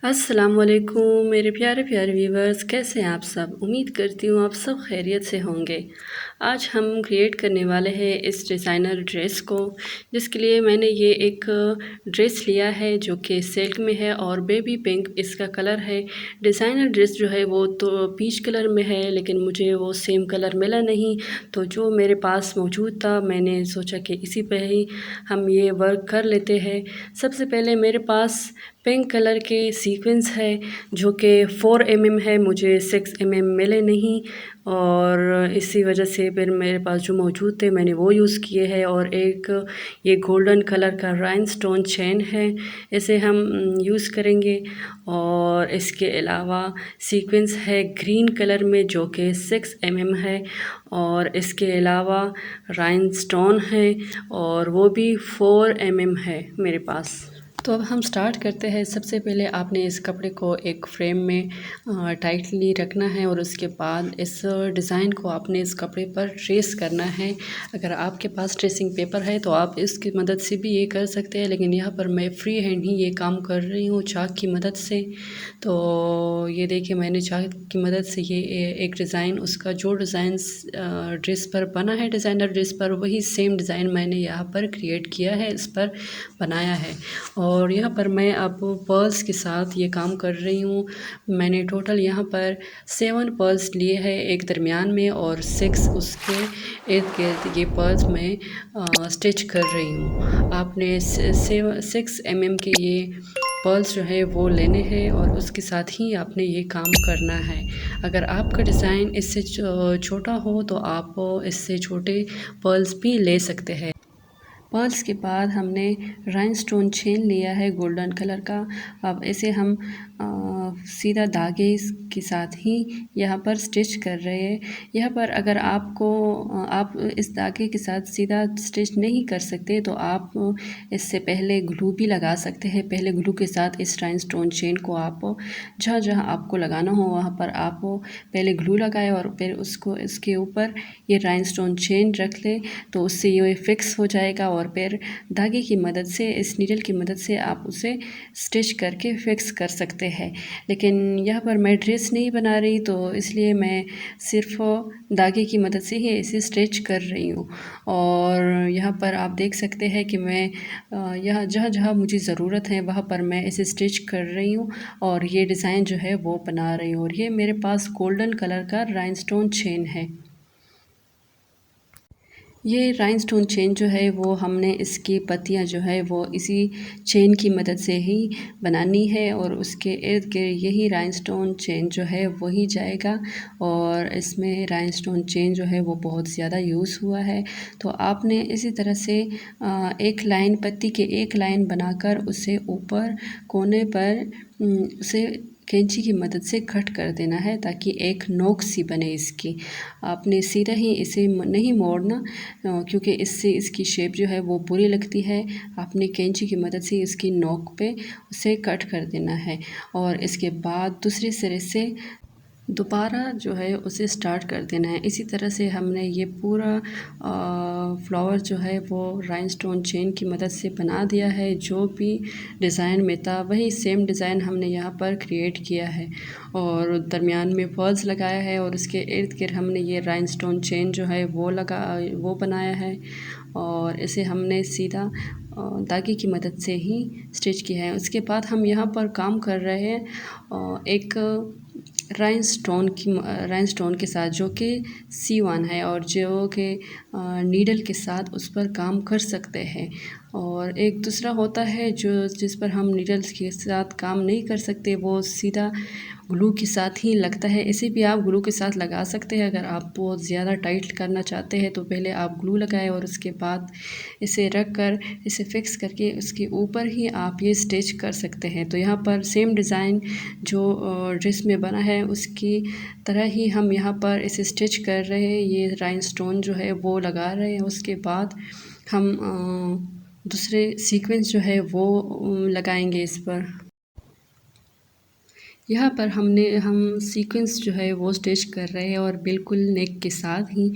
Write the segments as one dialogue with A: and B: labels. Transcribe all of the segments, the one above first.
A: अस्सलाम वालेकुम मेरे प्यारे प्यारे व्यूवर्स, कैसे हैं आप सब। उम्मीद करती हूँ आप सब खैरियत से होंगे। आज हम क्रिएट करने वाले हैं इस डिज़ाइनर ड्रेस को, जिसके लिए मैंने ये एक ड्रेस लिया है जो कि सिल्क में है और बेबी पिंक इसका कलर है। डिज़ाइनर ड्रेस जो है वो तो पीच कलर में है, लेकिन मुझे वो सेम कलर मिला नहीं, तो जो मेरे पास मौजूद था मैंने सोचा कि इसी पे ही हम ये वर्क कर लेते हैं। सबसे पहले मेरे पास पिंक कलर के सीक्वेंस है जो कि 4 mm है, मुझे 6 mm मिले नहीं, और इसी वजह से फिर मेरे पास जो मौजूद थे मैंने वो यूज़ किए हैं। और एक ये गोल्डन कलर का राइनस्टोन चेन है, इसे हम यूज़ करेंगे। और इसके अलावा सीक्वेंस है ग्रीन कलर में जो कि 6 mm है, और इसके अलावा राइनस्टोन है और वो भी 4 mm है मेरे पास। तो अब हम स्टार्ट करते हैं। सबसे पहले आपने इस कपड़े को एक फ्रेम में टाइटली रखना है और उसके बाद इस डिज़ाइन को आपने इस कपड़े पर ट्रेस करना है। अगर आपके पास ट्रेसिंग पेपर है तो आप इसकी मदद से भी ये कर सकते हैं, लेकिन यहाँ पर मैं फ्री हैंड ही ये काम कर रही हूँ चाक की मदद से। तो ये देखिए, मैंने चाक की मदद से ये एक डिज़ाइन, उसका जो डिज़ाइन ड्रेस पर बना है, डिज़ाइनर ड्रेस पर, वही सेम डिज़ाइन मैंने यहाँ पर क्रिएट किया है, इस पर बनाया है। और यहाँ पर मैं अब पर्ल्स के साथ ये काम कर रही हूँ। मैंने टोटल यहाँ पर 7 पर्ल्स लिए हैं एक दरमियान में, और 6 उसके इर्द गिर्द ये पर्ल्स मैं स्टिच कर रही हूँ। आपने 6 mm के ये पर्ल्स जो है वो लेने हैं और उसके साथ ही आपने ये काम करना है। अगर आपका डिज़ाइन इससे छोटा हो तो आप इससे छोटे पर्ल्स भी ले सकते हैं। पर्ल्स के बाद हमने राइनस्टोन चेन लिया है गोल्डन कलर का। अब इसे हम सीधा धागे के साथ ही यहाँ पर स्टिच कर रहे हैं। यहाँ पर अगर आप इस धागे के साथ सीधा स्टिच नहीं कर सकते तो आप इससे पहले ग्लू भी लगा सकते हैं। पहले ग्लू के साथ इस राइनस्टोन चेन को आप जहाँ जहाँ आपको लगाना हो वहाँ पर आप पहले ग्लू लगाए और फिर उसको इसके ऊपर ये राइनस्टोन चेन रख ले, तो उससे ये फिक्स हो जाएगा। और फिर धागे की मदद से, इस नीडल की मदद से आप उसे स्टिच करके फिक्स कर सकते हैं। लेकिन यहाँ पर मैं ड्रेस नहीं बना रही, तो इसलिए मैं सिर्फ धागे की मदद से ही इसे स्टिच कर रही हूँ। और यहाँ पर आप देख सकते हैं कि मैं यहाँ जहाँ जहाँ मुझे ज़रूरत है वहाँ पर मैं इसे स्टिच कर रही हूँ और ये डिज़ाइन जो है वो बना रही हूँ। और ये मेरे पास गोल्डन कलर का राइनस्टोन चेन है। ये राइनस्टोन चेन जो है वो हमने इसकी पत्तियाँ जो है वो इसी चेन की मदद से ही बनानी है, और उसके इर्द गिर्द यही राइनस्टोन चेन जो है वही जाएगा। और इसमें राइनस्टोन चेन जो है वो बहुत ज़्यादा यूज़ हुआ है। तो आपने इसी तरह से एक लाइन, पत्ती के एक लाइन बनाकर उसे ऊपर कोने पर उसे कैंची की मदद से कट कर देना है, ताकि एक नोक सी बने इसकी। आपने सीधा ही इसे नहीं मोड़ना, क्योंकि इससे इसकी शेप जो है वो बुरी लगती है। आपने कैंची की मदद से इसकी नोक पे उसे कट कर देना है, और इसके बाद दूसरे सिरे से दोबारा जो है उसे स्टार्ट कर देना है। इसी तरह से हमने ये पूरा फ्लावर जो है वो राइनस्टोन चेन की मदद से बना दिया है। जो भी डिज़ाइन में था वही सेम डिज़ाइन हमने यहाँ पर क्रिएट किया है, और दरमियान में पर्ल्स लगाया है, और उसके इर्द गिर्द हमने ये राइनस्टोन चेन जो है वो बनाया है। और इसे हमने सीधा धागे की मदद से ही स्टिच किया है। उसके बाद हम यहाँ पर काम कर रहे हैं एक राइनस्टोन के साथ, जो कि C1 है और जो कि नीडल के साथ उस पर काम कर सकते हैं। और एक दूसरा होता है जो जिस पर हम नीडल्स के साथ काम नहीं कर सकते, वो सीधा ग्लू के साथ ही लगता है। इसे भी आप ग्लू के साथ लगा सकते हैं। अगर आप बहुत ज़्यादा टाइट करना चाहते हैं तो पहले आप ग्लू लगाएं और उसके बाद इसे रख कर इसे फिक्स करके उसके ऊपर ही आप ये स्टिच कर सकते हैं। तो यहाँ पर सेम डिज़ाइन जो ड्रेस में बना है उसकी तरह ही हम यहाँ पर इसे स्टिच कर रहे हैं। ये राइनस्टोन जो है वो लगा रहे हैं। उसके बाद हम दूसरे सीक्वेंस जो है वो लगाएंगे इस पर। यहाँ पर हम सीक्वेंस जो है वो स्टिच कर रहे हैं और बिल्कुल नेक के साथ ही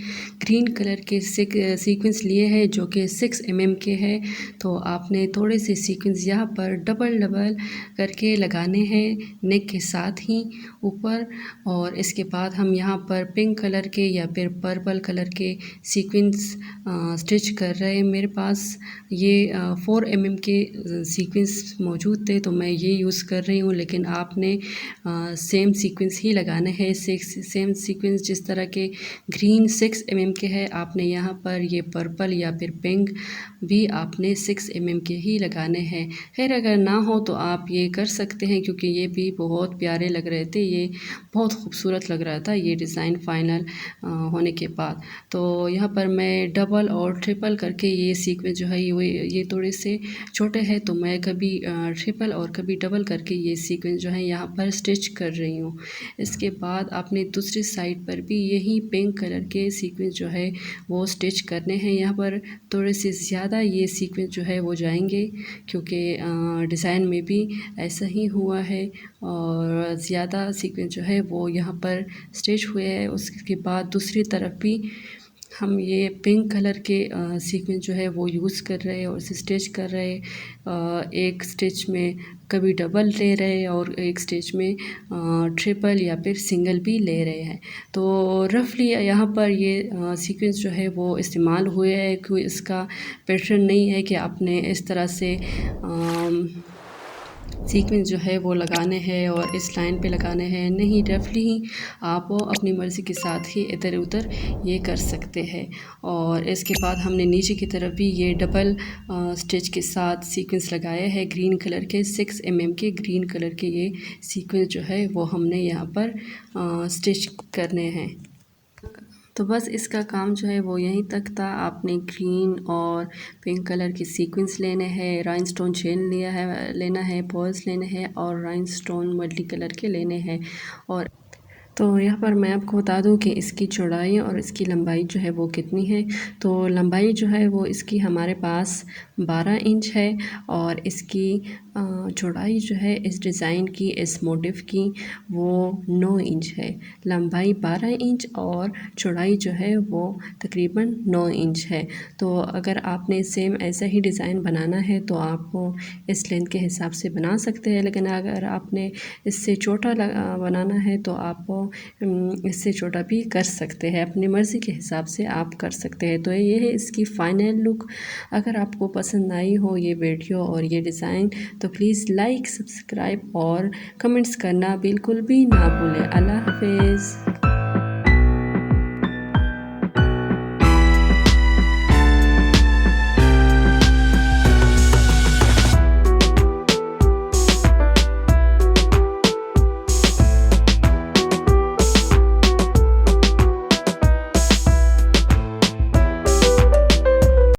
A: ग्रीन कलर के सीक्वेंस लिए हैं जो कि 6 mm के हैं। तो आपने थोड़े से सीक्वेंस यहाँ पर डबल डबल करके लगाने हैं नेक के साथ ही ऊपर। और इसके बाद हम यहाँ पर पिंक कलर के या फिर पर्पल कलर के सीक्वेंस स्टिच कर रहे हैं। मेरे पास ये 4 mm के सीक्वेंस मौजूद थे तो मैं ये यूज़ कर रही हूँ, लेकिन आपने सेम सीक्वेंस ही लगाना है। सेम सीक्वेंस जिस तरह के ग्रीन 6 mm के है, आपने यहाँ पर ये पर्पल या फिर पिंक भी आपने 6 mm के ही लगाने हैं। खैर अगर ना हो तो आप ये कर सकते हैं, क्योंकि ये भी बहुत प्यारे लग रहे थे, ये बहुत खूबसूरत लग रहा था ये डिज़ाइन फाइनल होने के बाद। तो यहाँ पर मैं डबल और ट्रिपल करके ये सीक्वेंस जो है ये थोड़े से छोटे हैं, तो मैं कभी ट्रिपल और कभी डबल करके ये सीक्वेंस जो है यहाँ पर स्टिच कर रही हूँ। इसके बाद आपने दूसरी साइड पर भी यही पिंक कलर के सीक्वेंस जो है वो स्टिच करने हैं। यहाँ पर थोड़े से ज़्यादा ये सीक्वेंस जो है वो जाएंगे, क्योंकि डिज़ाइन में भी ऐसा ही हुआ है और ज़्यादा सीक्वेंस जो है वो यहाँ पर स्टिच हुए हैं। उसके बाद दूसरी तरफ भी हम ये पिंक कलर के सीक्वेंस जो है वो यूज़ कर रहे हैं और इसे स्टिच कर रहे हैं। एक स्टिच में कभी डबल ले रहे हैं और एक स्टिच में ट्रिपल या फिर सिंगल भी ले रहे हैं। तो रफली यहाँ पर ये सीक्वेंस जो है वो इस्तेमाल हुए हैं। कोई इसका पैटर्न नहीं है कि आपने इस तरह से सीक्वेंस जो है वो लगाने हैं और इस लाइन पे लगाने हैं, नहीं, रफली ही आप अपनी मर्ज़ी के साथ ही इधर उधर ये कर सकते हैं। और इसके बाद हमने नीचे की तरफ भी ये डबल स्टिच के साथ सीक्वेंस लगाए हैं ग्रीन कलर के 6 mm के ग्रीन कलर के ये सीक्वेंस जो है वो हमने यहाँ पर स्टिच करने हैं। तो बस इसका काम जो है वो यहीं तक था। आपने ग्रीन और पिंक कलर की सीक्वेंस लेने हैं, राइनस्टोन चेन लेना है, पर्ल्स लेने हैं और राइनस्टोन मल्टी कलर के लेने हैं। और तो यहाँ पर मैं आपको बता दूँ कि इसकी चौड़ाई और इसकी लंबाई जो है वो कितनी है। तो लंबाई जो है वो इसकी हमारे पास 12 इंच है और इसकी चौड़ाई जो है इस डिज़ाइन की, इस मोटिव की, वो 9 इंच है। लंबाई 12 इंच और चौड़ाई जो है वो तकरीबन 9 इंच है। तो अगर आपने सेम ऐसा ही डिज़ाइन बनाना है तो आप इस लेंथ के हिसाब से बना सकते हैं, लेकिन अगर आपने इससे छोटा बनाना है तो आप इससे छोटा भी कर सकते हैं। अपनी मर्ज़ी के हिसाब से आप कर सकते हैं। तो ये है इसकी फ़ाइनल लुक। अगर आपको पसंद आई हो ये वीडियो और ये डिज़ाइन तो प्लीज़ लाइक, सब्सक्राइब और कमेंट्स करना बिल्कुल भी ना भूलें। अल्लाह हाफ़िज़।